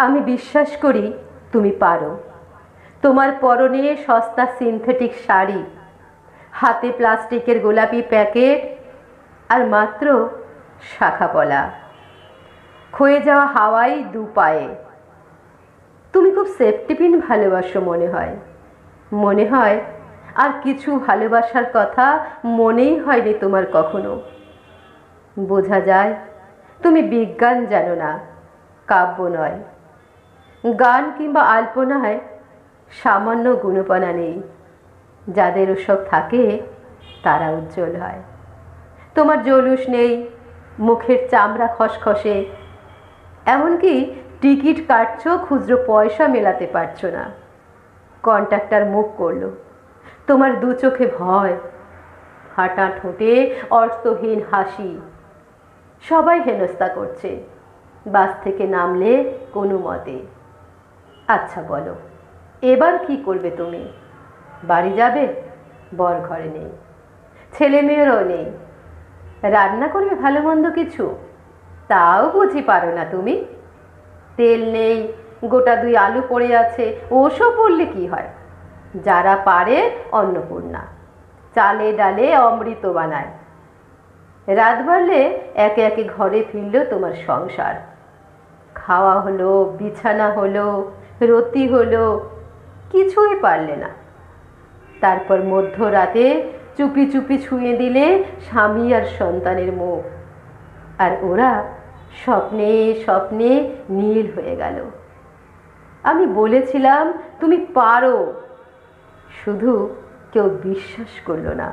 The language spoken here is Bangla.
আমি বিশ্বাস করি তুমি পারো। তোমার পরনে সস্তা সিনথেটিক শাড়ি, হাতে প্লাস্টিকের গোলাপি প্যাকেট, আর মাত্র শাখা পলা, ক্ষয়ে যাওয়া হাওয়াই দু পায়ে। তুমি খুব সেফটি পিন ভালোবাসো মনে হয়। মনে হয় আর কিছু ভালোবাসার কথা মনেই হয়নি তোমার কখনো। বোঝা যায় তুমি বিজ্ঞান জানো না, কাব্য নয়, গান কিংবা আলপনায় সামান্য গুণপনা নেই। যাদের ওসব থাকে তারা উজ্জ্বল হয়। তোমার জলুস নেই, মুখের চামড়া খসখসে, এমনকি টিকিট কাটছো, খুচরো পয়সা মেলাতে পারছো না। কন্ট্রাক্টর মুখ করলো, তোমার দু চোখে ভয়, ফাটা ঠোঁটে অর্থহীন হাসি। সবাই হেনস্থা করছে, বাস থেকে নামলে কোনো মতে। আচ্ছা বলো, এবার কি করবে তুমি? বাড়ি যাবে? বর ঘরে নেই, ছেলে মেয়েরও নেই। রান্না করবে ভালো মন্দ কিছু? তাও বুঝি পারো না তুমি। তেল নেই, গোটা দুই আলু পড়ে আছে, ওসব পড়লে কি হয়? যারা পারে অন্নপূর্ণা, চালে ডালে অমৃত বানায়। রাত বাড়লে একে একে ঘরে ফিরল তোমার সংসার। খাওয়া হলো, বিছানা হলো, রতি হলো, কিছুই পারলে না। তারপর মধ্যরাতে চুপি চুপি ছুঁয়ে দিলে স্বামী আর সন্তানের মুখ, আর ওরা স্বপ্নে স্বপ্নে নীল হয়ে গেল। আমি বলেছিলাম তুমি পারো, শুধু কেউ বিশ্বাস করলো না।